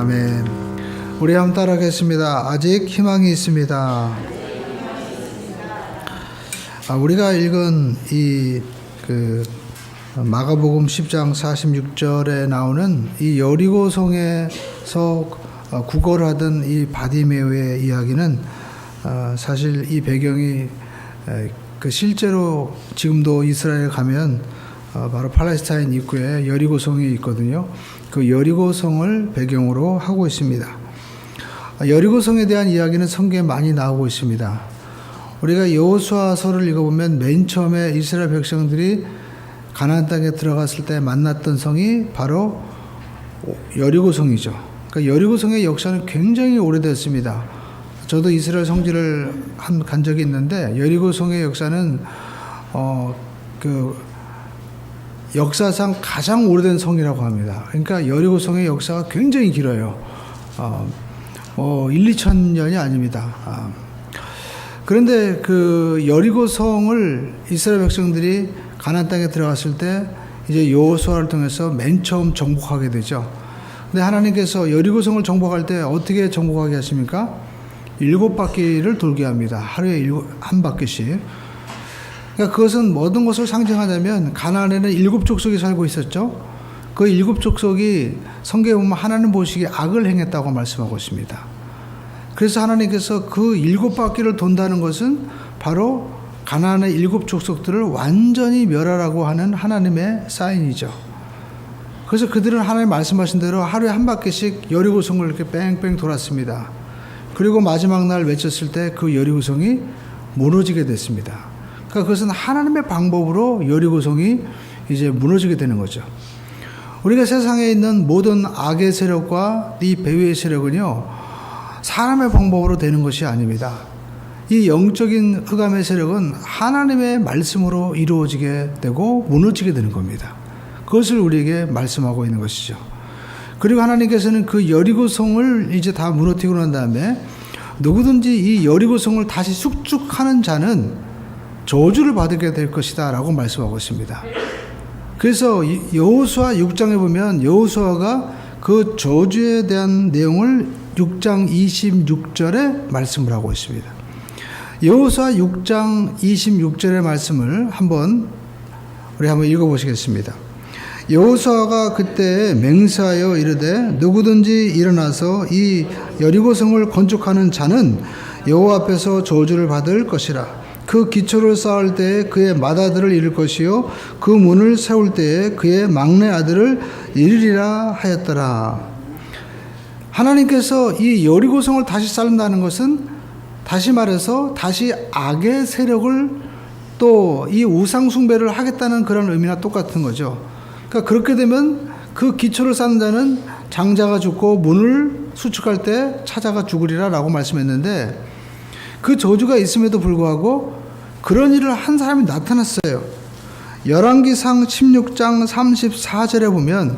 아멘. 우리 한번 따라하겠습니다. 아직 희망이 있습니다. 우리가 읽은 이 마가복음 10장 46절에 나오는 이 여리고성에서 구걸하던 이 바디메오의 이야기는 사실 이 배경이 실제로 지금도 이스라엘 가면 바로 팔레스타인 입구에 여리고성이 있거든요. 그 여리고성을 배경으로 하고 있습니다. 여리고성에 대한 이야기는 성경에 많이 나오고 있습니다. 우리가 여호수아서를 읽어보면 맨 처음에 이스라엘 백성들이 가나안 땅에 들어갔을 때 만났던 성이 바로 여리고성이죠. 그러니까 여리고성의 역사는 굉장히 오래됐습니다. 저도 이스라엘 성지를 간 적이 있는데 여리고성의 역사는 역사상 가장 오래된 성이라고 합니다. 그러니까 여리고성의 역사가 굉장히 길어요. 2천 년이 아닙니다. 그런데 그 여리고성을 이스라엘 백성들이 가나안 땅에 들어갔을 때 이제 여호수아를 통해서 맨 처음 정복하게 되죠. 근데 하나님께서 여리고성을 정복할 때 어떻게 정복하게 하십니까? 7바퀴를 돌게 합니다. 하루에 한 바퀴씩. 그러니까 그것은 모든 것을 상징하자면 가나안에는 7족속이 살고 있었죠. 그 7족속이 성경에 보면 하나님 보시기에 악을 행했다고 말씀하고 있습니다. 그래서 하나님께서 그 7바퀴를 돈다는 것은 바로 가나안의 7족속들을 완전히 멸하라고 하는 하나님의 사인이죠. 그래서 그들은 하나님 말씀하신 대로 하루에 한 바퀴씩 여리고성을 이렇게 뺑뺑 돌았습니다. 그리고 마지막 날 외쳤을 때 그 여리고성이 무너지게 됐습니다. 그러니까 그것은 하나님의 방법으로 여리고성이 이제 무너지게 되는 거죠. 우리가 세상에 있는 모든 악의 세력과 이 배후의 세력은요, 사람의 방법으로 되는 것이 아닙니다. 이 영적인 흑암의 세력은 하나님의 말씀으로 이루어지게 되고 무너지게 되는 겁니다. 그것을 우리에게 말씀하고 있는 것이죠. 그리고 하나님께서는 그 여리고성을 이제 다 무너뜨리고 난 다음에 누구든지 이 여리고성을 다시 숙축하는 자는 저주를 받게 될 것이다 라고 말씀하고 있습니다. 그래서 여호수아 6장에 보면 여호수아가 그 저주에 대한 내용을 6장 26절에 말씀을 하고 있습니다. 여호수아 6장 26절의 말씀을 우리 한번 읽어보시겠습니다. 여호수아가 그때 맹세하여 이르되 누구든지 일어나서 이 여리고성을 건축하는 자는 여호와 앞에서 저주를 받을 것이라. 그 기초를 쌓을 때에 그의 맏아들을 잃을 것이요 그 문을 세울 때에 그의 막내 아들을 잃으리라 하였더라. 하나님께서 이 여리고성을 다시 쌓는다는 것은 다시 말해서 다시 악의 세력을 또 이 우상 숭배를 하겠다는 그런 의미나 똑같은 거죠. 그러니까 그렇게 되면 그 기초를 쌓는 자는 장자가 죽고 문을 수축할 때 찾아가 죽으리라 라고 말씀했는데 그 저주가 있음에도 불구하고 그런 일을 한 사람이 나타났어요. 열왕기상 16장 34절에 보면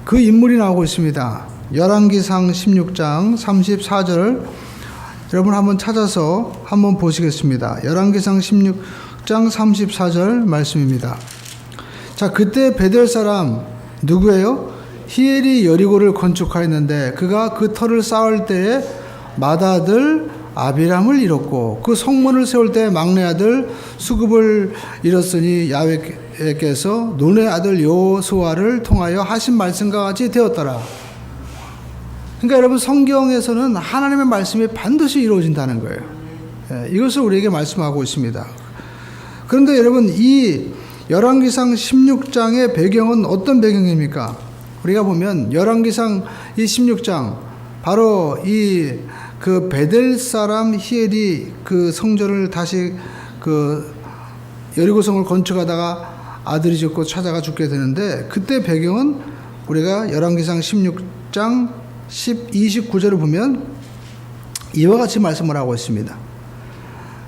그 인물이 나오고 있습니다. 열왕기상 16장 34절 여러분 한번 찾아서 한번 보시겠습니다. 열왕기상 16장 34절 말씀입니다. 자, 그때 베델 사람 누구예요? 히엘이 여리고를 건축하였는데 그가 그 터를 쌓을 때에 맏아들 아비람을 잃었고 그 성문을 세울 때 막내 아들 수급을 잃었으니 야훼께서 눈의 아들 여호수아를 통하여 하신 말씀과 같이 되었더라. 그러니까 여러분 성경에서는 하나님의 말씀이 반드시 이루어진다는 거예요. 이것을 우리에게 말씀하고 있습니다. 그런데 여러분 이 열왕기상 16장의 배경은 어떤 배경입니까? 우리가 보면 열왕기상 이 16장 바로 그 베델 사람 히엘이 그 성전을 다시 그 여리고성을 건축하다가 아들이 죽고 찾아가 죽게 되는데 그때 배경은 우리가 열왕기상 16장 29절을 보면 이와 같이 말씀을 하고 있습니다.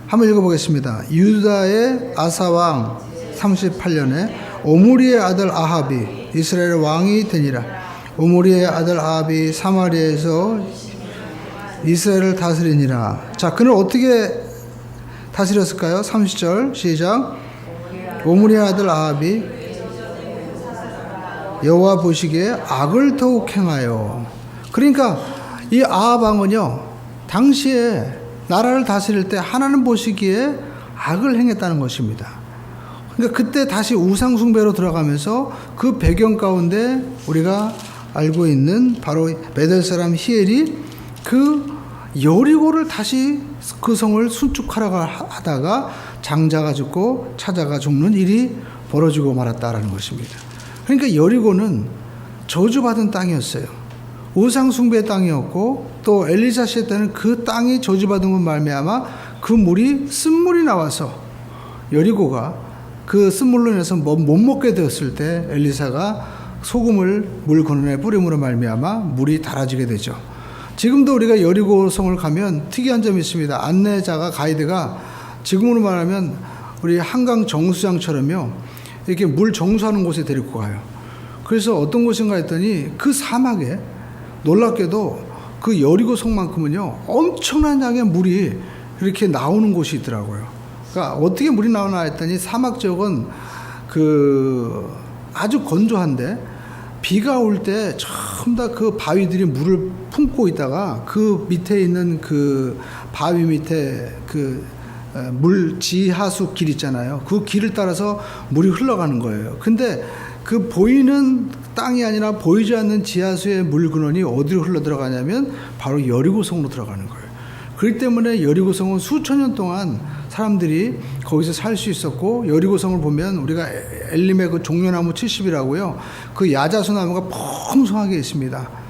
한번 읽어보겠습니다. 유다의 아사왕 38년에 오므리의 아들 아합이 이스라엘 왕이 되니라. 오므리의 아들 아합이 사마리아에서 이스라엘을 다스리니라. 자, 그는 어떻게 다스렸을까요? 30절 시작. 오므리의 아들 아합이 여호와 보시기에 악을 더욱 행하여. 그러니까 이 아합 왕은요, 당시에 나라를 다스릴 때 하나님 보시기에 악을 행했다는 것입니다. 그러니까 그때 다시 우상 숭배로 들어가면서 그 배경 가운데 우리가 알고 있는 바로 베델 사람 히엘이 그 여리고를 다시 그 성을 순축하라고 하다가 장자가 죽고 차자가 죽는 일이 벌어지고 말았다라는 것입니다. 그러니까 여리고는 저주받은 땅이었어요. 우상 숭배의 땅이었고, 또 엘리사 시대 때는 그 땅이 저주받은 것 말미암아 그 물이 쓴물이 나와서 여리고가 그 쓴물로 인해서 못 먹게 되었을 때 엘리사가 소금을 물 근원에 뿌림으로 말미암아 물이 달아지게 되죠. 지금도 우리가 여리고성을 가면 특이한 점이 있습니다. 안내자가, 가이드가 지금으로 말하면 우리 한강 정수장처럼요, 이렇게 물 정수하는 곳에 데리고 가요. 그래서 어떤 곳인가 했더니 그 사막에 놀랍게도 그 여리고성만큼은요, 엄청난 양의 물이 이렇게 나오는 곳이 있더라고요. 그러니까 어떻게 물이 나오나 했더니 사막 지역은 그 아주 건조한데 비가 올 때 전부 다 그 바위들이 물을 품고 있다가 그 밑에 있는 그 바위 밑에 그 물 지하수 길 있잖아요. 그 길을 따라서 물이 흘러가는 거예요. 근데 그 보이는 땅이 아니라 보이지 않는 지하수의 물 근원이 어디로 흘러 들어가냐면 바로 여리고성으로 들어가는 거예요. 그렇기 때문에 여리고성은 수천 년 동안 사람들이 거기서 살 수 있었고, 여리고성을 보면 우리가 엘림의 그 종려나무 70이라고요. 그 야자수 나무가 풍성하게 있습니다.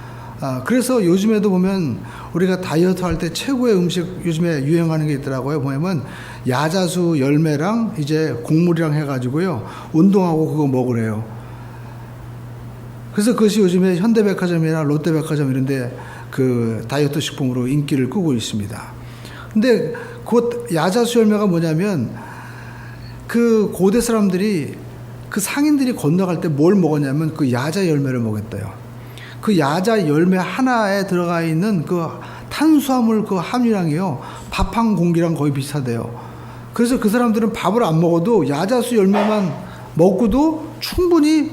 그래서 요즘에도 보면 우리가 다이어트 할 때 최고의 음식 요즘에 유행하는 게 있더라고요. 보면 야자수 열매랑 이제 곡물이랑 해가지고요, 운동하고 그거 먹으래요. 그래서 그것이 요즘에 현대백화점이나 롯데백화점 이런 데 그 다이어트 식품으로 인기를 끄고 있습니다. 근데 그 야자수 열매가 뭐냐면 그 고대 사람들이 그 상인들이 건너갈 때 뭘 먹었냐면 그 야자 열매를 먹었대요. 그 야자 열매 하나에 들어가 있는 그 탄수화물 그 함유량이요, 밥 한 공기랑 거의 비슷하대요. 그래서 그 사람들은 밥을 안 먹어도 야자수 열매만 먹고도 충분히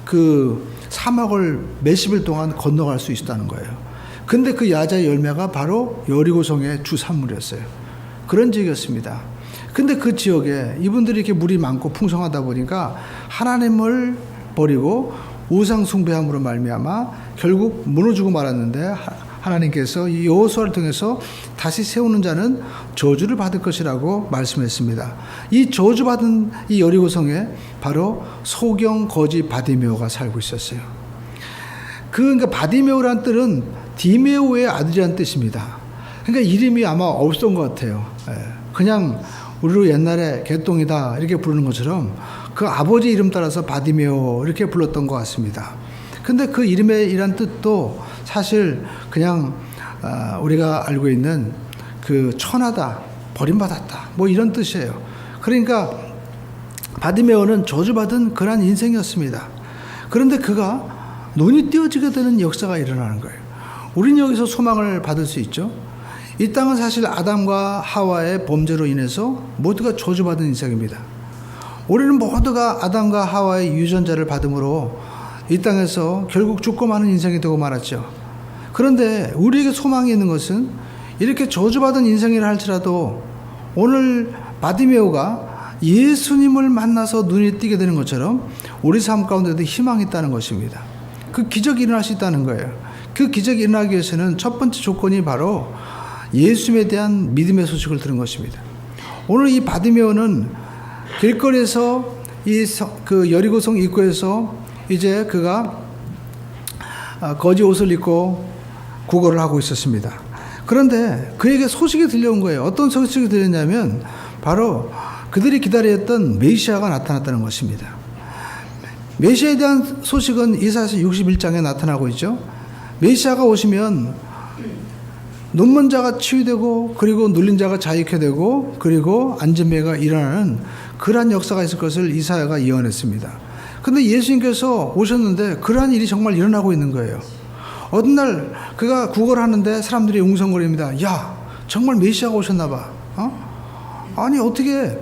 그 사막을 몇십일 동안 건너갈 수 있었다는 거예요. 근데 그 야자 열매가 바로 여리고성의 주산물이었어요. 그런 지역이었습니다. 근데 그 지역에 이분들이 이렇게 물이 많고 풍성하다 보니까 하나님을 버리고 우상 숭배함으로 말미암아 결국 무너지고 말았는데, 하나님께서 이 여호수아를 통해서 다시 세우는 자는 저주를 받을 것이라고 말씀했습니다. 이 저주받은 이 여리고성에 바로 소경 거지 바디메오가 살고 있었어요. 그러니까 바디메오라는 뜻은 디메오의 아들이라는 뜻입니다. 그러니까 이름이 아마 없었던 것 같아요. 그냥 우리로 옛날에 개똥이다 이렇게 부르는 것처럼 그 아버지 이름 따라서 바디메오 이렇게 불렀던 것 같습니다. 근데 그 이름의 이란 뜻도 사실 그냥 우리가 알고 있는 그 천하다, 버림받았다, 뭐 이런 뜻이에요. 그러니까 바디메오는 저주받은 그러한 인생이었습니다. 그런데 그가 눈이 띄어지게 되는 역사가 일어나는 거예요. 우리는 여기서 소망을 받을 수 있죠. 이 땅은 사실 아담과 하와의 범죄로 인해서 모두가 저주받은 인생입니다. 우리는 모두가 아담과 하와의 유전자를 받음으로 이 땅에서 결국 죽고 마는 인생이 되고 말았죠. 그런데 우리에게 소망이 있는 것은 이렇게 저주받은 인생이라 할지라도 오늘 바디메오가 예수님을 만나서 눈이 띄게 되는 것처럼 우리 삶 가운데도 희망이 있다는 것입니다. 그 기적이 일어날 수 있다는 거예요. 그 기적이 일어나기 위해서는 첫 번째 조건이 바로 예수님에 대한 믿음의 소식을 들은 것입니다. 오늘 이 바디메오는 길거리에서 그 여리고성 입구에서 이제 그가 거지 옷을 입고 구걸을 하고 있었습니다. 그런데 그에게 소식이 들려온 거예요. 어떤 소식이 들렸냐면 바로 그들이 기다렸던 메시아가 나타났다는 것입니다. 메시아에 대한 소식은 이사야서 61장에 나타나고 있죠. 메시아가 오시면 눈먼 자가 치유되고, 그리고 눌린 자가 자유케 되고, 그리고 안전매가 일어나는 그러한 역사가 있을 것을 이사야가 예언했습니다. 근데 예수님께서 오셨는데 그러한 일이 정말 일어나고 있는 거예요. 어느 날 그가 구걸하는데 사람들이 웅성거립니다. 야, 정말 메시아가 오셨나 봐. 아니 어떻게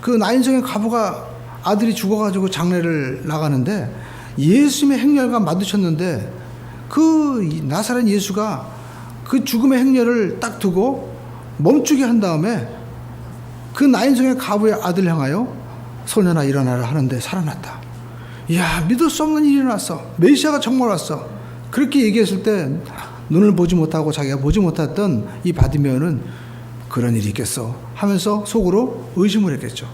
그 나인성의 과부가 아들이 죽어가지고 장례를 나가는데 예수님의 행렬과 마주쳤는데 그 나사렛 예수가 그 죽음의 행렬을 딱 두고 멈추게 한 다음에 그 나인성의 가부의 아들을 향하여 소년아 일어나라 하는데 살아났다. 이야, 믿을 수 없는 일이 일어났어. 메시아가 정말 왔어. 그렇게 얘기했을 때 눈을 보지 못하고 자기가 보지 못했던 이 바디메오는 그런 일이 있겠어 하면서 속으로 의심을 했겠죠.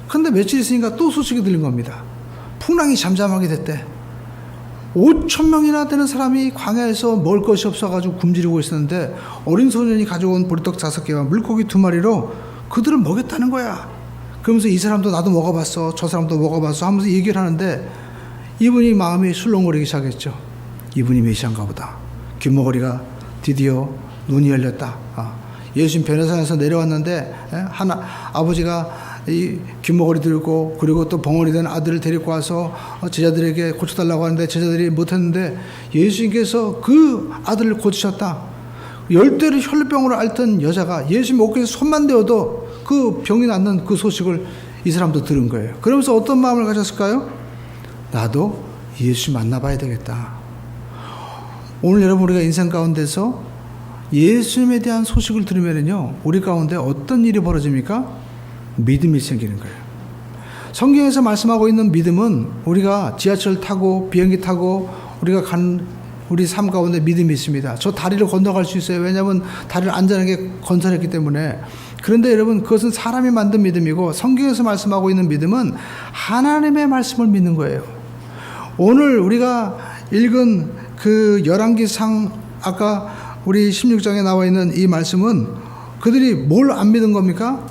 그런데 며칠 있으니까 또 소식이 들린 겁니다. 풍랑이 잠잠하게 됐대. 5,000명이나 되는 사람이 광야에서 먹을 것이 없어가지고 굶주리고 있었는데 어린 소년이 가져온 보리떡 5개와 물고기 2마리로 그들을 먹였다는 거야. 그러면서 이 사람도 나도 먹어봤어, 저 사람도 먹어봤어 하면서 얘기를 하는데 이분이 마음이 술렁거리기 시작했죠. 이분이 메시아인가 보다. 귀머거리가 드디어 눈이 열렸다. 예수님 변호사에서 내려왔는데 아버지가 이 귀머거리 들고 그리고 또 벙어리 된 아들을 데리고 와서 제자들에게 고쳐달라고 하는데 제자들이 못했는데 예수님께서 그 아들을 고치셨다. 10대를 혈루병으로 앓던 여자가 예수님 어깨에 손만 대어도 그 병이 낫는 그 소식을 이 사람도 들은 거예요. 그러면서 어떤 마음을 가졌을까요? 나도 예수 만나봐야 되겠다. 오늘 여러분 우리가 인생 가운데서 예수님에 대한 소식을 들으면요 우리 가운데 어떤 일이 벌어집니까? 믿음이 생기는 거예요. 성경에서 말씀하고 있는 믿음은 우리가 지하철 타고 비행기 타고 우리가 우리 삶 가운데 믿음이 있습니다. 저 다리를 건너갈 수 있어요. 왜냐하면 다리를 안전하게 건설했기 때문에. 그런데 여러분 그것은 사람이 만든 믿음이고 성경에서 말씀하고 있는 믿음은 하나님의 말씀을 믿는 거예요. 오늘 우리가 읽은 그 열왕기상 아까 우리 16장에 나와 있는 이 말씀은 그들이 뭘 안 믿은 겁니까?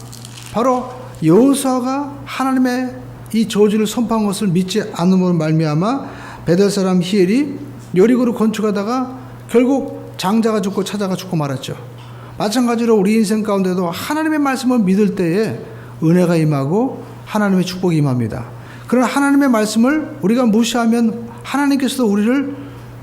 바로 여호수아가 하나님의 이 저주를 선포한 것을 믿지 않음으로 말미암아 베델 사람 히엘이 여리고를 건축하다가 결국 장자가 죽고 차자가 죽고 말았죠. 마찬가지로 우리 인생 가운데도 하나님의 말씀을 믿을 때에 은혜가 임하고 하나님의 축복이 임합니다. 그러나 하나님의 말씀을 우리가 무시하면 하나님께서도 우리를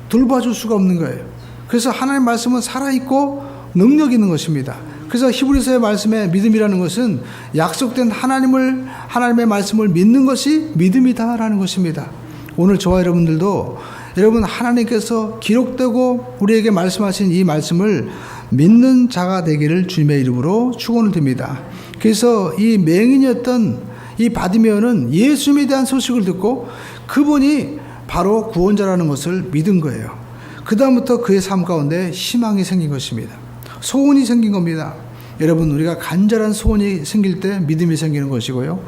돌봐줄 수가 없는 거예요. 그래서 하나님의 말씀은 살아있고 능력 있는 것입니다. 그래서 히브리서의 말씀에 믿음이라는 것은 약속된 하나님의 말씀을 믿는 것이 믿음이다라는 것입니다. 오늘 저와 여러분들도 여러분 하나님께서 기록되고 우리에게 말씀하신 이 말씀을 믿는 자가 되기를 주님의 이름으로 축원을 드립니다. 그래서 이 맹인이었던 이 바디메오는 예수님에 대한 소식을 듣고 그분이 바로 구원자라는 것을 믿은 거예요. 그 다음부터 그의 삶 가운데 희망이 생긴 것입니다. 소원이 생긴 겁니다. 여러분 우리가 간절한 소원이 생길 때 믿음이 생기는 것이고요.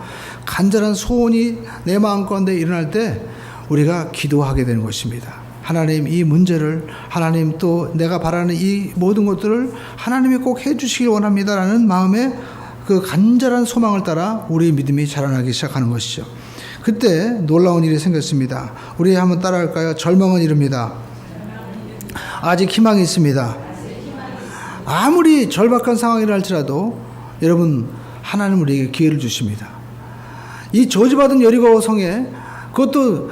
간절한 소원이 내 마음 가운데 일어날 때 우리가 기도하게 되는 것입니다. 하나님 이 문제를 하나님 또 내가 바라는 이 모든 것들을 하나님이 꼭 해주시길 원합니다라는 마음에 그 간절한 소망을 따라 우리의 믿음이 자라나기 시작하는 것이죠. 그때 놀라운 일이 생겼습니다. 우리 한번 따라할까요? 절망은 이릅니다. 아직 희망이 있습니다. 아무리 절박한 상황이라 할지라도 여러분 하나님은 우리에게 기회를 주십니다. 이 저주받은 여리고 성에 그것도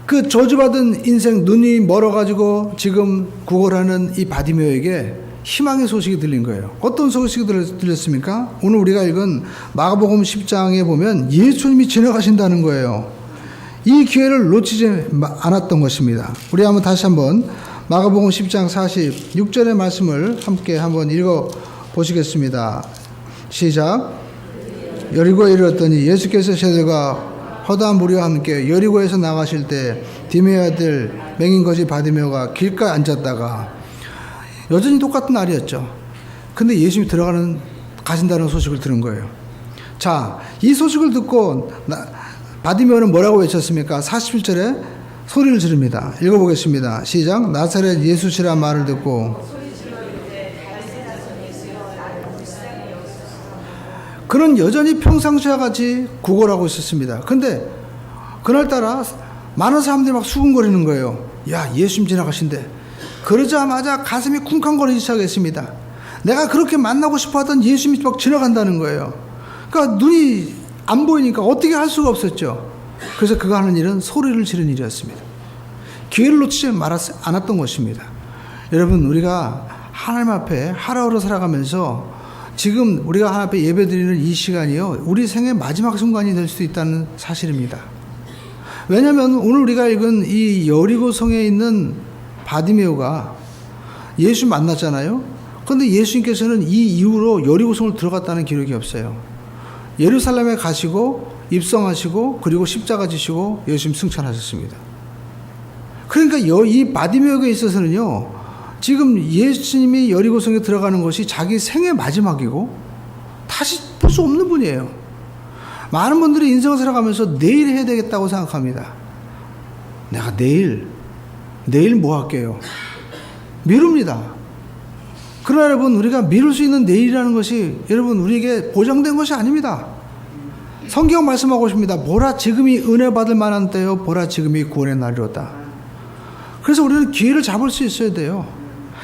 그 저주받은 인생 눈이 멀어가지고 지금 구걸하는 이 바디메오에게 희망의 소식이 들린 거예요. 어떤 소식이 들렸습니까? 오늘 우리가 읽은 마가복음 10장에 보면 예수님이 지나가신다는 거예요. 이 기회를 놓치지 않았던 것입니다. 우리 한번 다시 한번 마가복음 10장 46절의 말씀을 함께 한번 읽어 보시겠습니다. 시작. 여리고에 이르렀더니 예수께서 제자들과 허다한 무리와 함께 여리고에서 나가실 때 디메의 아들 맹인 거지 바디메오가 길가에 앉았다가 여전히 똑같은 날이었죠. 근데 예수님이 가신다는 소식을 들은 거예요. 자, 이 소식을 듣고 바디메오는 뭐라고 외쳤습니까? 41절에 소리를 지릅니다. 읽어보겠습니다. 시작. 나사렛 예수시라 말을 듣고 그는 여전히 평상시와 같이 구걸하고 있었습니다. 근데 그날따라 많은 사람들이 막 수군거리는 거예요. 야, 예수님 지나가신대. 그러자마자 가슴이 쿵쾅거리기 시작했습니다. 내가 그렇게 만나고 싶어하던 예수님이 막 지나간다는 거예요. 그러니까 눈이 안 보이니까 어떻게 할 수가 없었죠. 그래서 그가 하는 일은 소리를 지르는 일이었습니다. 기회를 놓치지 않았던 것입니다. 여러분 우리가 하나님 앞에 하루하루 살아가면서 지금 우리가 하나님 앞에 예배드리는 이 시간이요 우리 생의 마지막 순간이 될 수도 있다는 사실입니다. 왜냐하면 오늘 우리가 읽은 이 여리고성에 있는 바디메오가 예수 만났잖아요. 그런데 예수님께서는 이 이후로 여리고성을 들어갔다는 기록이 없어요. 예루살렘에 가시고 입성하시고 그리고 십자가 지시고 예수님 승천하셨습니다. 그러니까 이 바디메오에 있어서는요, 지금 예수님이 여리고성에 들어가는 것이 자기 생의 마지막이고 다시 볼 수 없는 분이에요. 많은 분들이 인생을 살아가면서 내일 해야 되겠다고 생각합니다. 내가 내일 뭐 할게요? 미룹니다. 그러나 여러분, 우리가 미룰 수 있는 내일이라는 것이 여러분 우리에게 보장된 것이 아닙니다. 성경 말씀하고 있습니다. 보라 지금이 은혜 받을 만한 때요, 보라 지금이 구원의 날이로다. 그래서 우리는 기회를 잡을 수 있어야 돼요.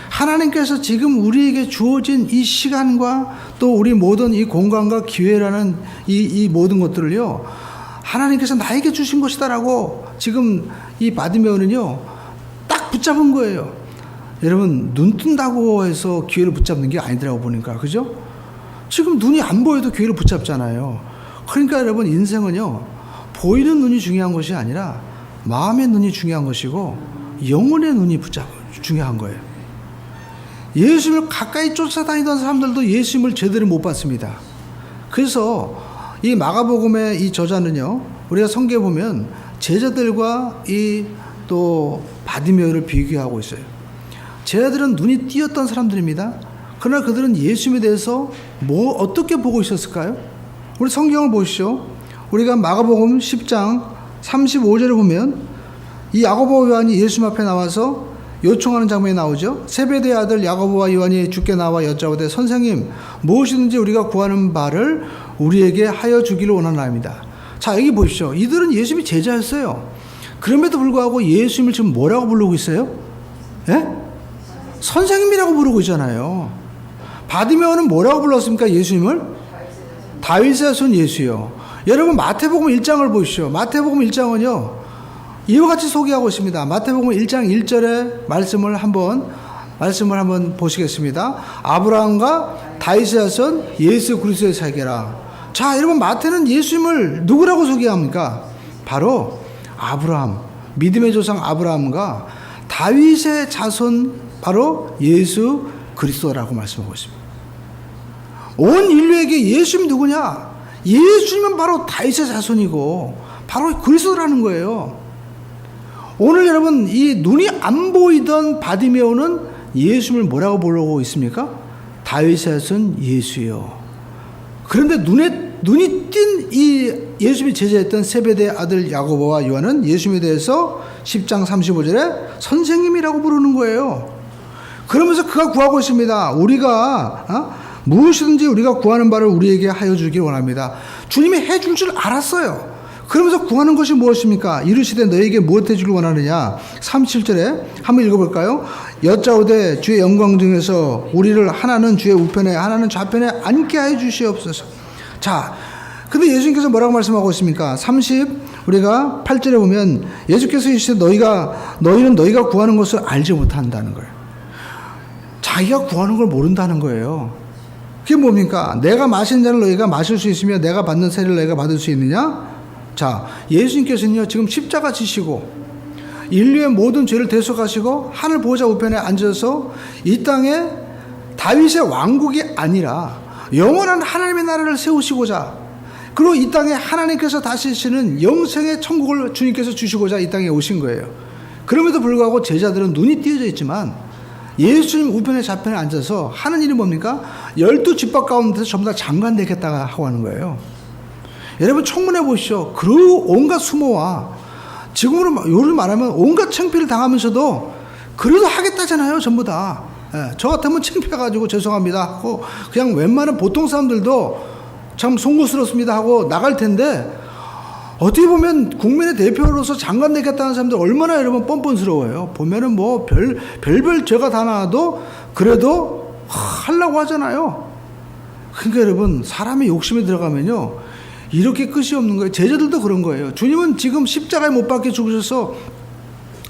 하나님께서 지금 우리에게 주어진 이 시간과 또 우리 모든 이 공간과 기회라는 이 모든 것들을요, 하나님께서 나에게 주신 것이다라고 지금 이 바디메오는요 딱 붙잡은 거예요. 여러분, 눈 뜬다고 해서 기회를 붙잡는 게 아니더라고 보니까, 그죠? 지금 눈이 안 보여도 기회를 붙잡잖아요. 그러니까 여러분, 인생은요 보이는 눈이 중요한 것이 아니라 마음의 눈이 중요한 것이고 영혼의 눈이 중요한 거예요. 예수님을 가까이 쫓아다니던 사람들도 예수님을 제대로 못 봤습니다. 그래서 이 마가복음의 이 저자는요, 우리가 성경에 보면 제자들과 이 또 바디메오를 비교하고 있어요. 제자들은 눈이 띄었던 사람들입니다. 그러나 그들은 예수님에 대해서 어떻게 보고 있었을까요? 우리 성경을 보시죠. 우리가 마가복음 10장 35절을 보면 이 야고보와 요한이 예수님 앞에 나와서 요청하는 장면이 나오죠. 세베대의 아들 야고보와 요한이 주께 나와 여짜오되 선생님, 무엇이든지 우리가 구하는 바를 우리에게 하여 주기를 원하나이다. 자, 여기 보십시오. 이들은 예수님이 제자였어요. 그럼에도 불구하고 예수님을 지금 뭐라고 부르고 있어요? 예? 선생님이라고 부르고 있잖아요. 바디메오는 뭐라고 불렀습니까? 예수님을? 다윗의 손 예수요. 여러분, 마태복음 1장을 보십시오. 마태복음 1장은요 이와 같이 소개하고 있습니다. 마태복음 1장 1절의 말씀을 한번 보시겠습니다. 아브라함과 다윗의 손 예수 그리스도의 사계라. 자, 여러분, 마태는 예수님을 누구라고 소개합니까? 바로 아브라함, 믿음의 조상 아브라함과 다윗의 자손, 바로 예수 그리스도라고 말씀하고 있습니다. 온 인류에게 예수님이 누구냐? 예수님은 바로 다윗의 자손이고 바로 그리스도라는 거예요. 오늘 여러분, 이 눈이 안 보이던 바디메오는 예수님을 뭐라고 부르고 있습니까? 다윗의 자손 예수요. 그런데 눈이 띈 이 예수님이 제자였던 세베대의 아들 야고보와 요한은 예수님에 대해서 10장 35절에 선생님이라고 부르는 거예요. 그러면서 그가 구하고 있습니다. 우리가 무엇이든지 우리가 구하는 바를 우리에게 하여 주길 원합니다. 주님이 해줄 줄 알았어요. 그러면서 구하는 것이 무엇입니까? 이르시되 너에게 무엇 해주길 원하느냐? 37절에 한번 읽어볼까요? 여짜오되 주의 영광 중에서 우리를 하나는 주의 우편에 하나는 좌편에 앉게 하여 주시옵소서. 자, 근데 예수님께서 뭐라고 말씀하고 있습니까? 우리가 8절에 보면 예수께서 이르시되 너희는 너희가 구하는 것을 알지 못한다는 거예요. 자기가 구하는 걸 모른다는 거예요. 그게 뭡니까? 내가 마시는 잔을 너희가 마실 수 있으며 내가 받는 세를 너희가 받을 수 있느냐? 자, 예수님께서는요 지금 십자가 지시고 인류의 모든 죄를 대속하시고 하늘 보호자 우편에 앉아서 이 땅에 다윗의 왕국이 아니라 영원한 하나님의 나라를 세우시고자, 그리고 이 땅에 하나님께서 다스리시는 영생의 천국을 주님께서 주시고자 이 땅에 오신 거예요. 그럼에도 불구하고 제자들은 눈이 띄어져 있지만 예수님 우편에 좌편에 앉아서 하는 일이 뭡니까? 12집합 가운데서 전부 다 장관 되겠다고 하고 하는 거예요. 여러분, 청문해 보시죠. 그 온갖 수모와 요즘 말하면 온갖 창피를 당하면서도 그래도 하겠다잖아요. 전부 다. 저 같으면 창피해가지고 죄송합니다 하고 그냥 웬만한 보통 사람들도 참 송구스럽습니다 하고 나갈 텐데, 어떻게 보면 국민의 대표로서 장관 되겠다는 사람들 얼마나 여러분 뻔뻔스러워요. 보면은 뭐 별별 죄가 다 나와도 그래도 하려고 하잖아요. 그러니까 여러분, 사람의 욕심에 들어가면요 이렇게 끝이 없는 거예요. 제자들도 그런 거예요. 주님은 지금 십자가에 못 박혀 죽으셔서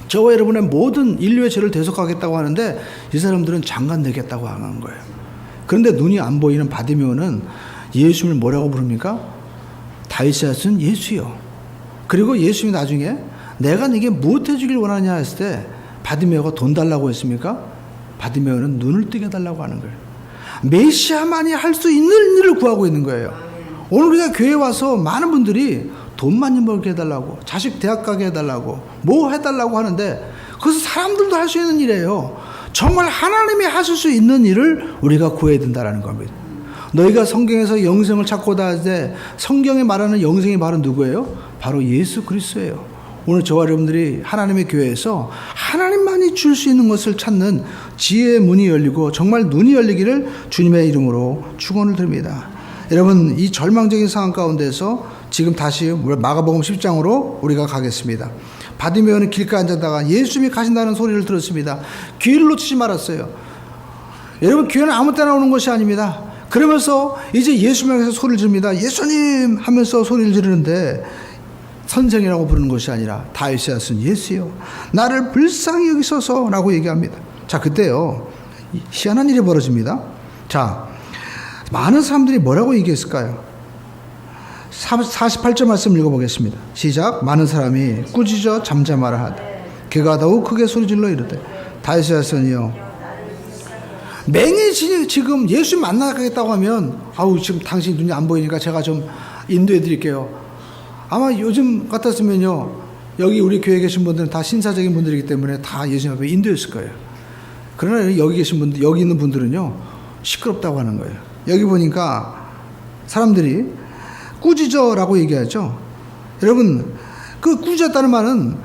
저와 여러분의 모든 인류의 죄를 대속하겠다고 하는데 이 사람들은 장관 되겠다고 하는 거예요. 그런데 눈이 안 보이는 바디메오는 예수님을 뭐라고 부릅니까? 다윗의 자손 예수요. 그리고 예수님이 나중에 내가 네게 무엇 해주길 원하냐 했을 때 바디메오가 돈 달라고 했습니까? 바디메오는 눈을 뜨게 달라고 하는 거예요. 메시아만이 할 수 있는 일을 구하고 있는 거예요. 오늘 우리가 교회에 와서 많은 분들이 돈 많이 벌게 해달라고, 자식 대학 가게 해달라고, 뭐 해달라고 하는데 그것은 사람들도 할 수 있는 일이에요. 정말 하나님이 하실 수 있는 일을 우리가 구해야 된다는 겁니다. 너희가 성경에서 영생을 찾고자 할 때 성경에 말하는 영생이 바로 누구예요? 바로 예수 그리스도예요. 오늘 저와 여러분들이 하나님의 교회에서 하나님만이 줄 수 있는 것을 찾는 지혜의 문이 열리고 정말 눈이 열리기를 주님의 이름으로 축원을 드립니다. 여러분, 이 절망적인 상황 가운데서 지금 다시 마가복음 10장으로 우리가 가겠습니다. 바디메오는 길가에 앉아다가 예수님이 가신다는 소리를 들었습니다. 귀를 놓치지 말았어요. 여러분, 교회는 아무 때나 오는 것이 아닙니다. 그러면서 이제 예수님을 향해서 소리를 지릅니다. 예수님 하면서 소리를 지르는데 선생이라고 부르는 것이 아니라 다윗의 아들 예수여 나를 불쌍히 여기소서 라고 얘기합니다. 자, 그때요 희한한 일이 벌어집니다. 자, 많은 사람들이 뭐라고 얘기했을까요? 48절 말씀 읽어보겠습니다. 시작. 많은 사람이 꾸짖어 잠잠하라 하되 그가 더욱 크게 소리질러 이르되 다윗의 아들이여. 맹인이 지금 예수 만나겠다고 하면 아우 지금 당신 눈이 안 보이니까 제가 좀 인도해 드릴게요. 아마 요즘 같았으면요 여기 우리 교회에 계신 분들은 다 신사적인 분들이기 때문에 다 예수님 앞에 인도했을 거예요. 그러나 여기 계신 분들, 여기 있는 분들은요 시끄럽다고 하는 거예요. 여기 보니까 사람들이 꾸짖어라고 얘기하죠. 여러분, 그 꾸짖었다는 말은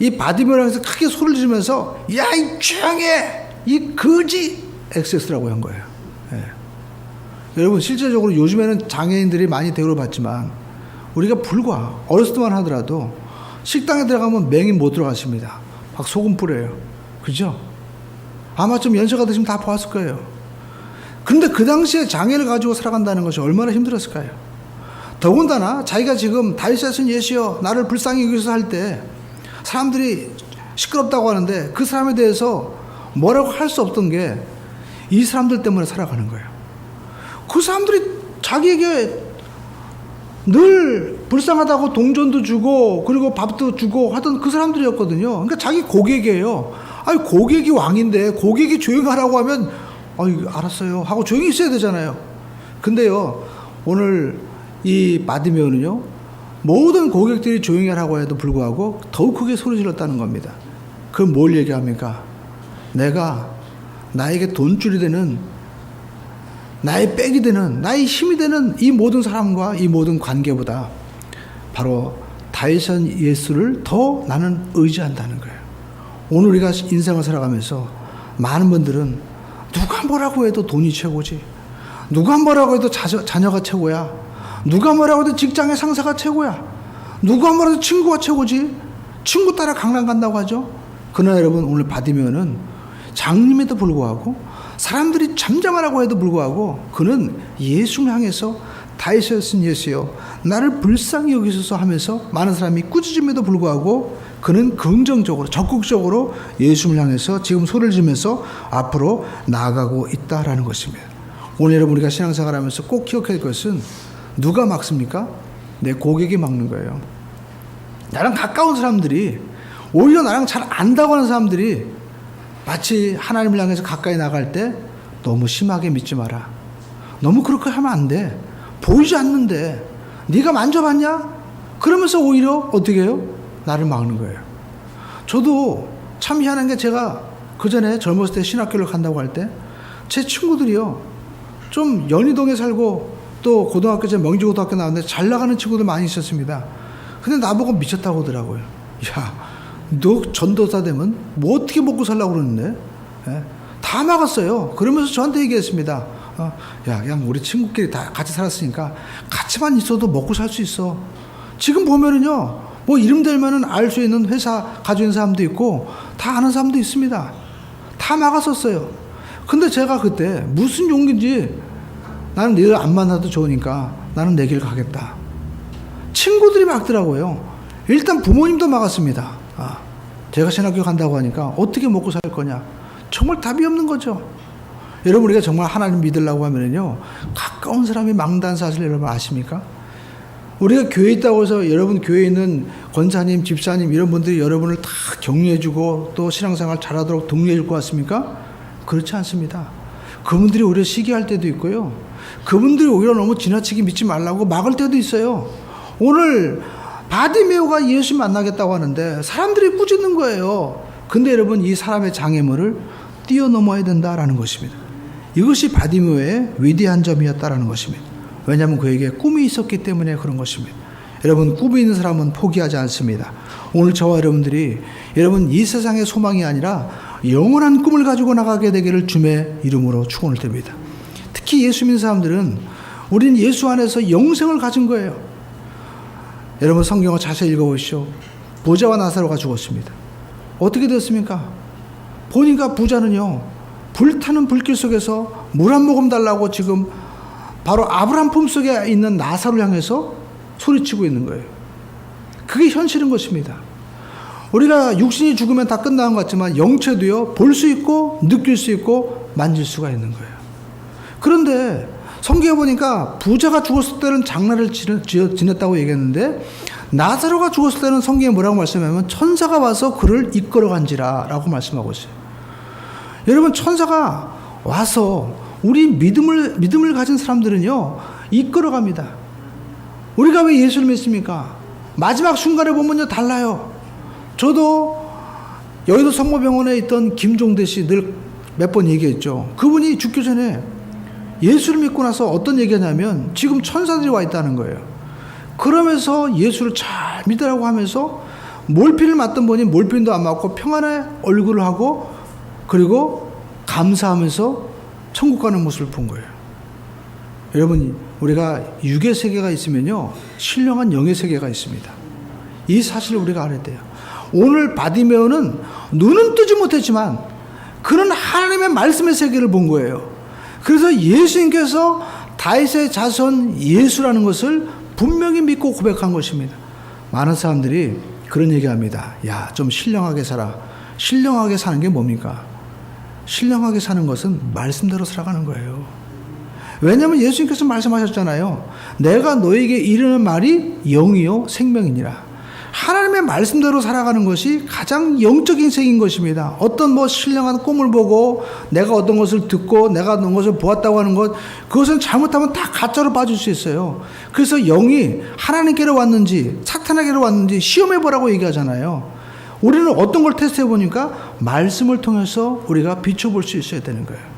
이 바디메오에서 크게 소리를 지르면서 야, 이 조용해! 이 거지! XS라고 한 거예요. 예. 여러분, 실제적으로 요즘에는 장애인들이 많이 대우를 받지만 우리가 불과 어렸을 때만 하더라도 식당에 들어가면 맹인 못 들어가십니다. 막 소금 뿌려요. 그죠? 아마 좀 연세가 드시면 다 보았을 거예요. 그런데 그 당시에 장애를 가지고 살아간다는 것이 얼마나 힘들었을까요? 더군다나 자기가 지금 다윗의 아들 예수여 나를 불쌍히 여기소서 할 때 사람들이 시끄럽다고 하는데 그 사람에 대해서 뭐라고 할 수 없던 게 이 사람들 때문에 살아가는 거예요. 그 사람들이 자기에게 늘 불쌍하다고 동전도 주고 그리고 밥도 주고 하던 그 사람들이었거든요. 그러니까 자기 고객이에요. 아니 고객이 왕인데 고객이 조용하라고 하면 알았어요 하고 조용히 있어야 되잖아요. 근데요 오늘 이 바디메오는요 모든 고객들이 조용히 하라고 해도 불구하고 더욱 크게 소리 질렀다는 겁니다. 그럼 뭘 얘기합니까? 내가 나에게 돈줄이 되는 나의 백이 되는 나의 힘이 되는 이 모든 사람과 이 모든 관계보다 바로 다윗의 예수를 더 나는 의지한다는 거예요. 오늘 우리가 인생을 살아가면서 많은 분들은 누가 뭐라고 해도 돈이 최고지, 누가 뭐라고 해도 자녀가 최고야, 누가 뭐라고 해도 직장의 상사가 최고야, 누가 뭐라고 해도 친구가 최고지, 친구 따라 강남 간다고 하죠. 그러나 여러분 오늘 바디메오는 장님에도 불구하고 사람들이 잠잠하라고 해도 불구하고 그는 예수를 향해서 다윗의 아들 예수여 나를 불쌍히 여기소서 하면서 많은 사람이 꾸짖음에도 불구하고 그는 긍정적으로 적극적으로 예수를 향해서 지금 소리를 지면서 앞으로 나아가고 있다라는 것입니다. 오늘 여러분 우리가 신앙생활하면서 꼭 기억해야 할 것은 누가 막습니까? 내 고객이 막는 거예요. 나랑 가까운 사람들이 오히려 나랑 잘 안다고 하는 사람들이 마치 하나님을 향해서 가까이 나갈 때 너무 심하게 믿지 마라. 너무 그렇게 하면 안 돼. 보이지 않는데 네가 만져봤냐? 그러면서 오히려 어떻게 해요? 나를 막는 거예요. 저도 참 희한한 게 제가 그전에 젊었을 때 신학교를 간다고 할 때 제 친구들이요 좀 연희동에 살고 또 고등학교 때 명지고등학교 나왔는데 잘 나가는 친구들 많이 있었습니다. 근데 나보고 미쳤다고 하더라고요. 야, 너 전도사 되면 뭐 어떻게 먹고 살라고 그러는데? 예? 다 막았어요. 그러면서 저한테 얘기했습니다. 야, 그냥 우리 친구끼리 다 같이 살았으니까 같이만 있어도 먹고 살 수 있어. 지금 보면은요, 뭐 이름 대면은 알 수 있는 회사 가지고 있는 사람도 있고 다 아는 사람도 있습니다. 다 막았었어요. 근데 제가 그때 무슨 용기인지 나는 너희를 안 만나도 좋으니까 나는 내 길 가겠다. 친구들이 막더라고요. 일단 부모님도 막았습니다. 제가 신학교 간다고 하니까 어떻게 먹고 살 거냐. 정말 답이 없는 거죠. 여러분 우리가 정말 하나님 믿으려고 하면요 가까운 사람이 막는다는 사실 여러분 아십니까? 우리가 교회에 있다고 해서 여러분 교회에 있는 권사님, 집사님 이런 분들이 여러분을 다 격려해주고 또 신앙생활 잘하도록 독려해줄 것 같습니까? 그렇지 않습니다. 그분들이 오히려 시기할 때도 있고요. 그분들이 오히려 너무 지나치게 믿지 말라고 막을 때도 있어요. 오늘 바디메오가 예수 만나겠다고 하는데 사람들이 꾸짖는 거예요. 근데 여러분 이 사람의 장애물을 뛰어넘어야 된다라는 것입니다. 이것이 바디메오의 위대한 점이었다라는 것입니다. 왜냐하면 그에게 꿈이 있었기 때문에 그런 것입니다. 여러분 꿈이 있는 사람은 포기하지 않습니다. 오늘 저와 여러분들이 여러분 이 세상의 소망이 아니라 영원한 꿈을 가지고 나가게 되기를 주의 이름으로 축원을 드립니다. 특히 예수 믿는 사람들은 우리는 예수 안에서 영생을 가진 거예요. 여러분 성경을 자세히 읽어보시오. 부자와 나사로가 죽었습니다. 어떻게 됐습니까? 보니까 부자는요 불타는 불길 속에서 물 한 모금 달라고 지금 바로 아브라함 품속에 있는 나사로를 향해서 소리치고 있는 거예요. 그게 현실인 것입니다. 우리가 육신이 죽으면 다 끝나는 것 같지만 영체도요 볼 수 있고 느낄 수 있고 만질 수가 있는 거예요. 그런데 성경에 보니까 부자가 죽었을 때는 장날을 지냈다고 얘기했는데 나사로가 죽었을 때는 성경에 뭐라고 말씀하냐면 천사가 와서 그를 이끌어 간지라 라고 말씀하고 있어요. 여러분 천사가 와서 우리 믿음을 가진 사람들은요 이끌어 갑니다. 우리가 왜 예수를 믿습니까? 마지막 순간에 보면요 달라요. 저도 여의도 성모병원에 있던 김종대 씨 늘 몇 번 얘기했죠. 그분이 죽기 전에 예수를 믿고 나서 어떤 얘기하냐면 지금 천사들이 와 있다는 거예요. 그러면서 예수를 잘 믿으라고 하면서 몰핀을 맞던 분이 몰핀도 안 맞고 평안의 얼굴을 하고 그리고 감사하면서 천국 가는 모습을 본 거예요. 여러분 우리가 육의 세계가 있으면요 신령한 영의 세계가 있습니다. 이 사실을 우리가 알아야 돼요. 오늘 바디메오는 눈은 뜨지 못했지만 그는 하나님의 말씀의 세계를 본 거예요. 그래서 예수님께서 다윗의 자손 예수라는 것을 분명히 믿고 고백한 것입니다. 많은 사람들이 그런 얘기합니다. 야, 좀 신령하게 살아. 신령하게 사는 게 뭡니까? 신령하게 사는 것은 말씀대로 살아가는 거예요. 왜냐하면 예수님께서 말씀하셨잖아요. 내가 너에게 이르는 말이 영이요 생명이니라. 하나님의 말씀대로 살아가는 것이 가장 영적 인생인 것입니다. 어떤 신령한 꿈을 보고 내가 어떤 것을 듣고 내가 어떤 것을 보았다고 하는 것, 그것은 잘못하면 다 가짜로 빠질 수 있어요. 그래서 영이 하나님께로 왔는지 사탄에게로 왔는지 시험해 보라고 얘기하잖아요. 우리는 어떤 걸 테스트해 보니까 말씀을 통해서 우리가 비춰볼 수 있어야 되는 거예요.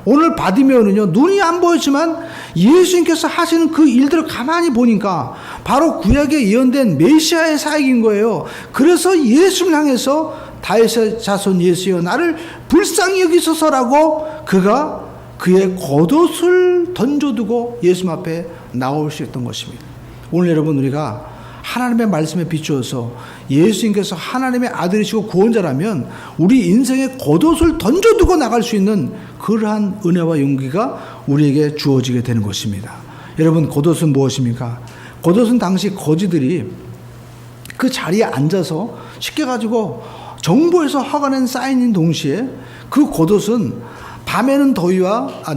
오늘 바디메오는요 눈이 안 보였지만 예수님께서 하시는 그 일들을 가만히 보니까 바로 구약에 예언된 메시아의 사역인 거예요. 그래서 예수를 향해서 다윗의 자손 예수여 나를 불쌍히 여기소서라고 그가 그의 겉옷을 던져두고 예수님 앞에 나올 수 있던 것입니다. 오늘 여러분 우리가 하나님의 말씀에 비추어서 예수님께서 하나님의 아들이시고 구원자라면 우리 인생의 겉옷을 던져두고 나갈 수 있는 그러한 은혜와 용기가 우리에게 주어지게 되는 것입니다. 여러분 겉옷은 무엇입니까? 겉옷은 당시 거지들이 그 자리에 앉아서 쉽게 가지고 정부에서 허가낸 사인인 동시에 그 겉옷은 밤에는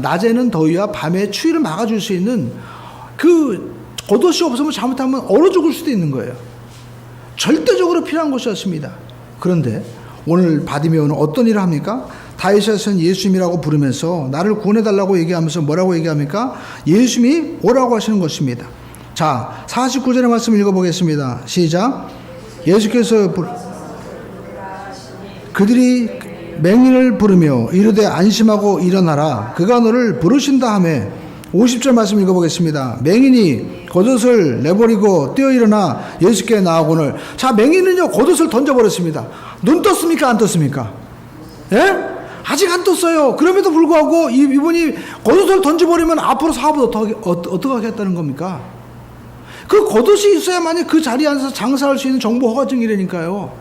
낮에는 더위와 밤에 추위를 막아줄 수 있는 그 겉옷이 없으면 잘못하면 얼어 죽을 수도 있는 거예요. 절대적으로 필요한 것이었습니다. 그런데 오늘 바디메오는 어떤 일을 합니까? 다윗의 자손 예수님이라고 부르면서 나를 구원해달라고 얘기하면서 뭐라고 얘기합니까? 예수님이 오라고 하시는 것입니다. 자, 49절의 말씀 읽어보겠습니다. 시작. 예수께서 그들이 맹인을 부르며 이르되 안심하고 일어나라 그가 너를 부르신다 하매 50절 말씀 읽어보겠습니다. 맹인이 겉옷을 내버리고 뛰어 일어나 예수께 나아오거늘. 자, 맹인은요 겉옷을 던져버렸습니다. 눈 떴습니까 안 떴습니까? 예? 아직 안 떴어요. 그럼에도 불구하고 이분이 겉옷을 던져버리면 앞으로 사업을 어떻게 하겠다는 겁니까? 그 겉옷이 있어야만이 그 자리에 앉아서 장사할 수 있는 정부 허가증이라니까요.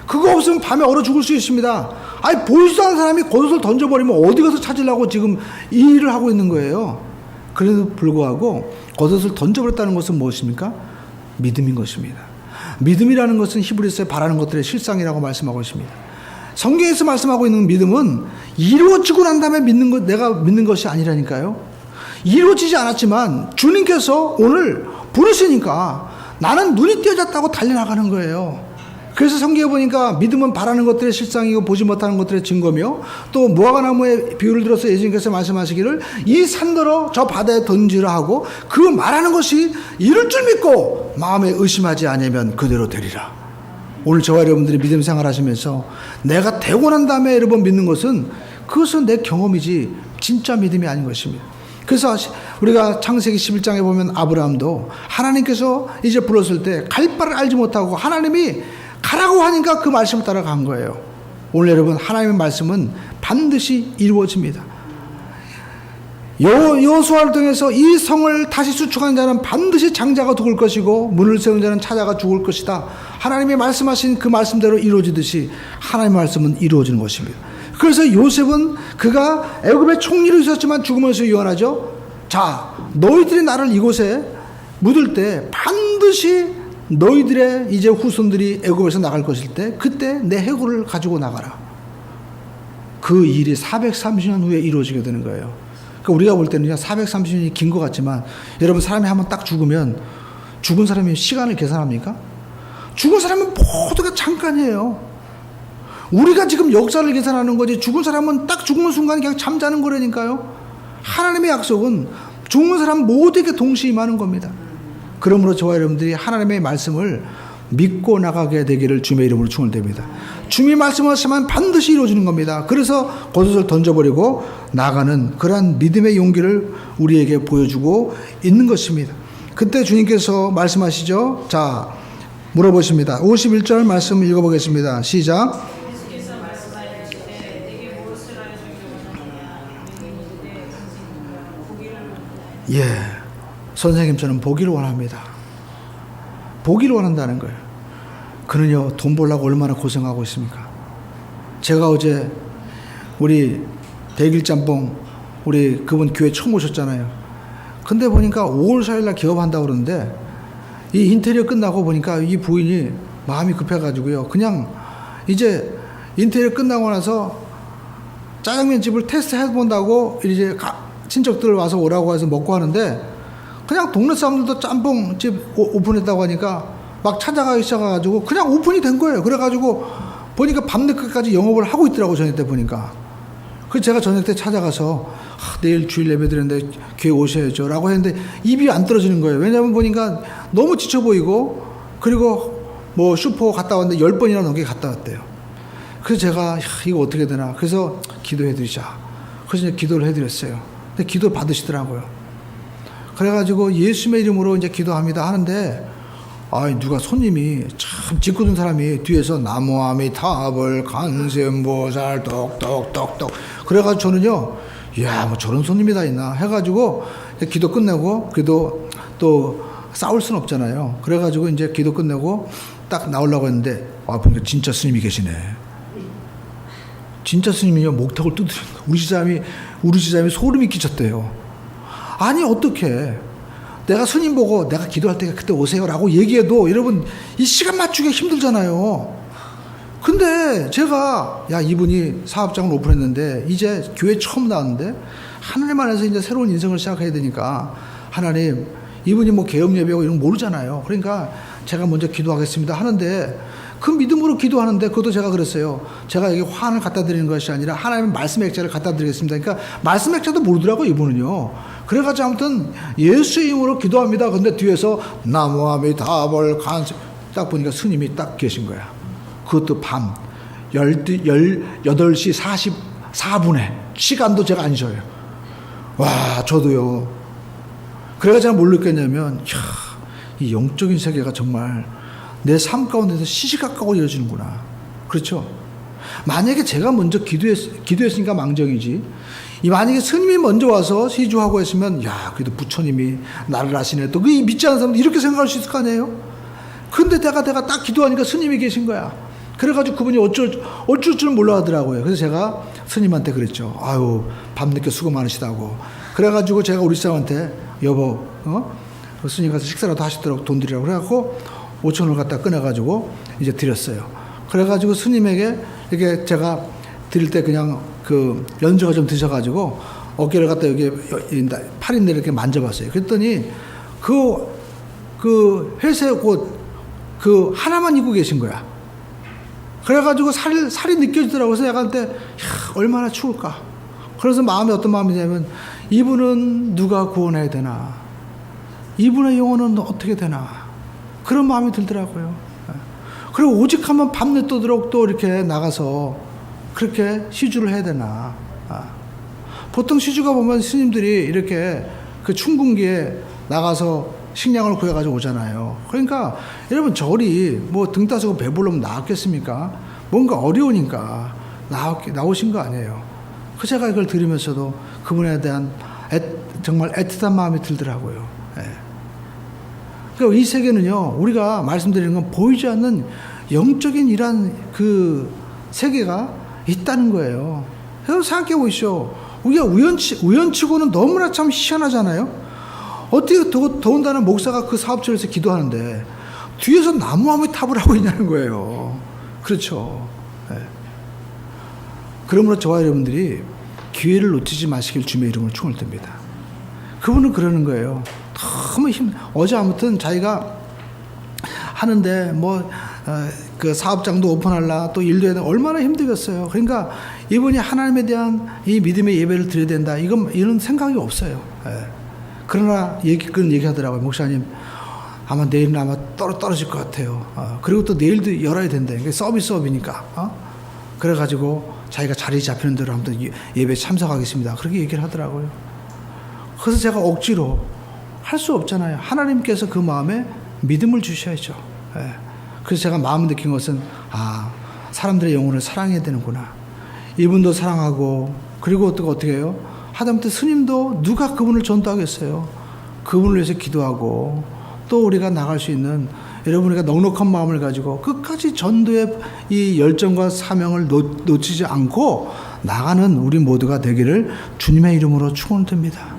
그거 없으면 밤에 얼어 죽을 수 있습니다. 아니 보이지도 않는 사람이 겉옷을 던져버리면 어디 가서 찾으려고 지금 이 일을 하고 있는 거예요. 그래도 불구하고 겉옷을 던져버렸다는 것은 무엇입니까? 믿음인 것입니다. 믿음이라는 것은 히브리서에 바라는 것들의 실상이라고 말씀하고 있습니다. 성경에서 말씀하고 있는 믿음은 이루어지고 난 다음에 내가 믿는 것이 아니라니까요. 이루어지지 않았지만 주님께서 오늘 부르시니까 나는 눈이 띄어졌다고 달려나가는 거예요. 그래서 성경에 보니까 믿음은 바라는 것들의 실상이고 보지 못하는 것들의 증거며, 또 무화과나무의 비유를 들어서 예수님께서 말씀하시기를 이 산더러 저 바다에 던지라 하고 그 말하는 것이 이룰 줄 믿고 마음에 의심하지 않으면 그대로 되리라. 오늘 저와 여러분들이 믿음 생활하시면서 내가 되고 난 다음에 여러 번 믿는 것은 그것은 내 경험이지 진짜 믿음이 아닌 것입니다. 그래서 우리가 창세기 11장에 보면 아브라함도 하나님께서 이제 불렀을 때 갈 바를 알지 못하고 하나님이 가라고 하니까 그 말씀을 따라간 거예요. 오늘 여러분, 하나님의 말씀은 반드시 이루어집니다. 여호수아를 통해서 이 성을 다시 수축한 자는 반드시 장자가 죽을 것이고 문을 세운 자는 찾아가 죽을 것이다. 하나님이 말씀하신 그 말씀대로 이루어지듯이 하나님의 말씀은 이루어지는 것입니다. 그래서 요셉은 그가 애굽의 총리로 있었지만 죽으면서 유언하죠. 자, 너희들이 나를 이곳에 묻을 때 반드시 너희들의 이제 후손들이 애굽에서 나갈 것일 때 그때 내 해골을 가지고 나가라. 그 일이 430년 후에 이루어지게 되는 거예요. 그러니까 우리가 볼 때는 430년이 긴 것 같지만, 여러분, 사람이 한번 딱 죽으면 죽은 사람이 시간을 계산합니까? 죽은 사람은 모두가 잠깐이에요. 우리가 지금 역사를 계산하는 거지, 죽은 사람은 딱 죽는 순간 그냥 잠자는 거라니까요. 하나님의 약속은 죽는 사람 모두에게 동시에 임하는 겁니다. 그러므로 저와 여러분들이 하나님의 말씀을 믿고 나가게 되기를 주님의 이름으로 축원드립니다. 주님이 말씀하시면 반드시 이루어지는 겁니다. 그래서 겉옷을 던져버리고 나가는 그러한 믿음의 용기를 우리에게 보여주고 있는 것입니다. 그때 주님께서 말씀하시죠. 자, 물어보십니다. 51절 말씀 읽어보겠습니다. 시작. 예, 선생님, 저는 보기를 원합니다. 보기를 원한다는 거예요. 그는요, 돈 벌려고 얼마나 고생하고 있습니까? 제가 어제 우리 대길짬뽕 우리 그분 교회 처음 오셨잖아요. 근데 보니까 5월 4일날 개업한다고 그러는데 이 인테리어 끝나고 보니까 이 부인이 마음이 급해가지고요, 그냥 이제 인테리어 끝나고 나서 짜장면 집을 테스트 해본다고 이제 친척들 와서 오라고 해서 먹고 하는데, 그냥 동네 사람들도 짬뽕집 오픈했다고 하니까 막 찾아가기 시작해가지고 그냥 오픈이 된 거예요. 그래가지고 보니까 밤늦게까지 영업을 하고 있더라고, 저녁 때 보니까. 그래서 제가 저녁 때 찾아가서 내일 주일 예배 드렸는데 교회 오셔야죠 라고 했는데 입이 안 떨어지는 거예요. 왜냐하면 보니까 너무 지쳐 보이고, 그리고 뭐 슈퍼 갔다 왔는데 10번이나 넘게 갔다 왔대요. 그래서 제가 이거 어떻게 되나, 그래서 기도해 드리자. 그래서 이제 기도를 해드렸어요. 근데 기도 받으시더라고요. 그래가지고 예수님의 이름으로 이제 기도합니다 하는데, 누가 손님이 참 짓궂은 사람이 뒤에서 나무아미 타벌 간센보살 똑똑똑똑 그래가지고 저는요, 이야, 뭐 저런 손님이 다 있나 해가지고 기도 끝내고, 그래도 또 싸울 순 없잖아요. 그래가지고 이제 기도 끝내고 딱 나오려고 했는데, 보니까 진짜 스님이 계시네. 진짜 스님이요, 목탁을 두드린다. 우리 지사람이 소름이 끼쳤대요. 아니, 어떻게 내가 스님 보고 내가 기도할 때가 그때 오세요라고 얘기해도 여러분 이 시간 맞추기가 힘들잖아요. 근데 제가 이분이 사업장을 오픈했는데 이제 교회 처음 나왔는데 하나님 안에서 이제 새로운 인생을 시작해야 되니까, 하나님, 이분이 뭐 개업 예배고 이런 거 모르잖아요. 그러니까 제가 먼저 기도하겠습니다 하는데, 그 믿음으로 기도하는데 그것도 제가 그랬어요. 제가 여기 화환을 갖다 드리는 것이 아니라 하나님의 말씀 액자를 갖다 드리겠습니다. 그러니까 말씀 액자도 모르더라고요, 이분은요. 그래가지고 아무튼 예수의 이름으로 기도합니다. 근데 뒤에서 나무아미타벌 간세 딱 보니까 스님이 딱 계신 거야. 그것도 밤 18시 44분에 시간도 제가 안 쉬어요. 와, 저도요. 그래가 제가 뭘 느꼈냐면, 이 영적인 세계가 정말 내 삶 가운데서 시시각각으로 이어지는구나. 그렇죠? 만약에 제가 먼저 기도했으니까 망정이지, 만약에 스님이 먼저 와서 시주하고 했으면, 그래도 부처님이 나를 아시네, 또 그 믿지 않는 사람도 이렇게 생각할 수 있을 거 아니에요? 근데 내가 딱 기도하니까 스님이 계신 거야. 그래가지고 그분이 어쩔 줄 몰라 하더라고요. 그래서 제가 스님한테 그랬죠. 밤늦게 수고 많으시다고. 그래가지고 제가 우리 사람한테, 여보, 스님 가서 식사라도 하시더라고, 돈 드리라고. 그래갖고 5,000원을 갖다 꺼내가지고 이제 드렸어요. 그래가지고 스님에게 이렇게 제가 드릴 때 그냥 그 연주가 좀 드셔가지고 어깨를 갖다 여기 팔인데 이렇게 만져봤어요. 그랬더니 그 그 회색 옷 그 하나만 입고 계신 거야. 그래가지고 살이 느껴지더라고요. 그래서 약간 그때 얼마나 추울까. 그래서 마음이 어떤 마음이냐면 이분은 누가 구원해야 되나, 이분의 영혼은 어떻게 되나, 그런 마음이 들더라고요. 그리고 오직 하면 밤늦도록 또 이렇게 나가서 그렇게 시주를 해야 되나. 보통 시주가 보면 스님들이 이렇게 그 춘궁기에 나가서 식량을 구해가지고 오잖아요. 그러니까 여러분 절이 뭐 등 따스고 배부르면 나왔겠습니까? 뭔가 어려우니까 나오신 거 아니에요. 그 제가 이걸 들으면서도 그분에 대한 정말 애틋한 마음이 들더라고요. 그러니까 이 세계는요, 우리가 말씀드리는 건 보이지 않는 영적인 이런 그 세계가 있다는 거예요. 그래서 생각해 보시오. 우리가 우연치고는 너무나 참 희한하잖아요. 어떻게 더군다나 목사가 그 사업처에서 기도하는데 뒤에서 나무아미 탑을 하고 있냐는 거예요. 그렇죠. 그러므로 저와 여러분들이 기회를 놓치지 마시길 주님의 이름으로 충을 듭니다. 그분은 그러는 거예요. 너무 어제 아무튼 자기가 하는데 그 사업장도 오픈하려 또 일도 해야 돼. 얼마나 힘들겠어요. 그러니까 이분이 하나님에 대한 이 믿음의 예배를 드려야 된다. 이런 생각이 없어요. 그러나 그런 얘기 하더라고요. 목사님, 아마 내일은 아마 떨어질 것 같아요. 그리고 또 내일도 열어야 된다. 이게 서비스업이니까. 그래가지고 자기가 자리 잡히는 대로 한번 예배에 참석하겠습니다. 그렇게 얘기를 하더라고요. 그래서 제가 억지로 할 수 없잖아요. 하나님께서 그 마음에 믿음을 주셔야죠. 그래서 제가 마음 느낀 것은 사람들의 영혼을 사랑해야 되는구나. 이분도 사랑하고, 그리고 또 어떻게 해요? 하다못해 스님도 누가 그분을 전도하겠어요. 그분을 위해서 기도하고, 또 우리가 나갈 수 있는, 여러분이가 넉넉한 마음을 가지고 끝까지 전도의 이 열정과 사명을 놓치지 않고 나가는 우리 모두가 되기를 주님의 이름으로 축원드립니다.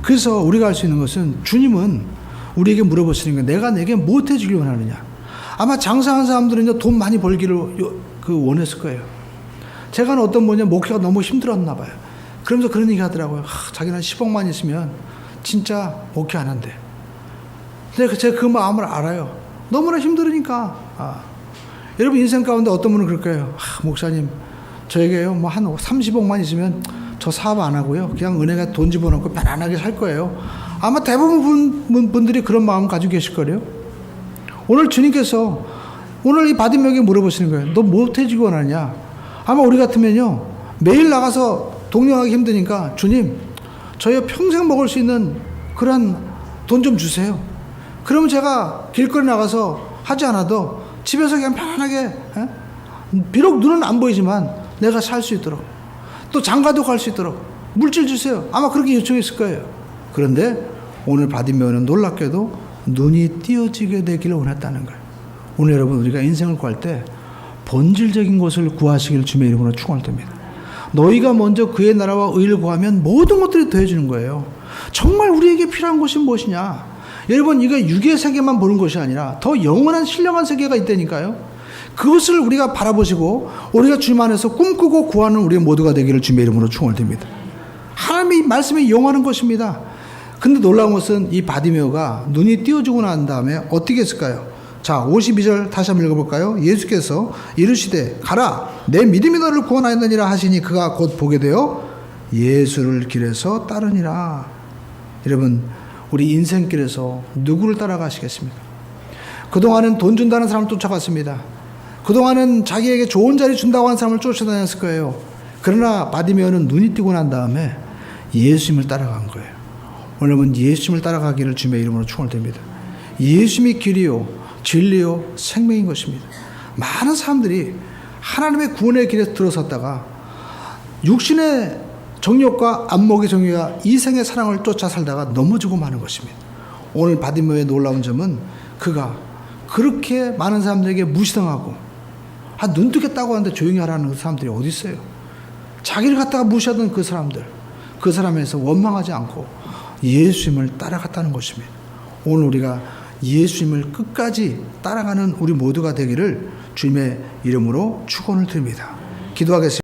그래서 우리가 할 수 있는 것은, 주님은 우리에게 물어보시는 거예요. 내가 내게 무엇 해주길 원하느냐. 아마 장사한 사람들은 돈 많이 벌기를 원했을 거예요. 제가 어떤 분이 목회가 너무 힘들었나 봐요. 그러면서 그런 얘기 하더라고요. 자기는 10억만 있으면 진짜 목회 안 한대. 근데 제가 그 마음을 알아요. 너무나 힘들으니까. 여러분 인생 가운데 어떤 분은 그럴 거예요. 목사님, 저에게요 한 30억만 있으면 저 사업 안 하고요, 그냥 은행에 돈 집어넣고 편안하게 살 거예요. 아마 대부분 분들이 그런 마음 가지고 계실 거예요. 오늘 주님께서 오늘 이 받은 명에 물어보시는 거예요. 너 뭐 해주기 원하냐? 아마 우리 같으면요, 매일 나가서 동료하기 힘드니까, 주님, 저희 평생 먹을 수 있는 그런 돈 좀 주세요. 그러면 제가 길거리 나가서 하지 않아도 집에서 그냥 편안하게, 비록 눈은 안 보이지만 내가 살 수 있도록, 또 장가도 갈 수 있도록 물질 주세요. 아마 그렇게 요청했을 거예요. 그런데 오늘 받은 면은 놀랍게도 눈이 띄어지게 되기를 원했다는 거예요. 오늘 여러분, 우리가 인생을 구할 때 본질적인 것을 구하시길 주님의 이름으로 축원드립니다. 너희가 먼저 그의 나라와 의를 구하면 모든 것들이 더해지는 거예요. 정말 우리에게 필요한 것이 무엇이냐? 여러분, 이거 육의 세계만 보는 것이 아니라 더 영원한 신령한 세계가 있다니까요. 그것을 우리가 바라보시고 우리가 주님 안에서 꿈꾸고 구하는 우리 모두가 되기를 주님의 이름으로 축원드립니다. 하나님의 말씀이 영원한 것입니다. 근데 놀라운 것은 이 바디메오가 눈이 띄어지고 난 다음에 어떻게 했을까요? 자, 52절 다시 한번 읽어볼까요? 예수께서 이르시되 가라, 내 믿음이 너를 구원하였느니라 하시니 그가 곧 보게 되어 예수를 길에서 따르니라. 여러분, 우리 인생길에서 누구를 따라가시겠습니까? 그동안은 돈 준다는 사람을 쫓아갔습니다. 그동안은 자기에게 좋은 자리 준다고 하는 사람을 쫓아다녔을 거예요. 그러나 바디메오는 눈이 띄고 난 다음에 예수님을 따라간 거예요. 오늘은 예수님을 따라가기를 주님의 이름으로 축원드립니다. 예수님이 길이요 진리요 생명인 것입니다. 많은 사람들이 하나님의 구원의 길에 들어섰다가 육신의 정욕과 안목의 정욕과 이생의 사랑을 쫓아 살다가 넘어지고 마는 것입니다. 오늘 바디메오의 놀라운 점은 그가 그렇게 많은 사람들에게 무시당하고 눈 뜨겠다고 하는데 조용히 하라는 그 사람들이 어디 있어요? 자기를 갖다가 무시하던 그 사람에서 원망하지 않고 예수님을 따라갔다는 것입니다. 오늘 우리가 예수님을 끝까지 따라가는 우리 모두가 되기를 주님의 이름으로 축원을 드립니다. 기도하겠습니다.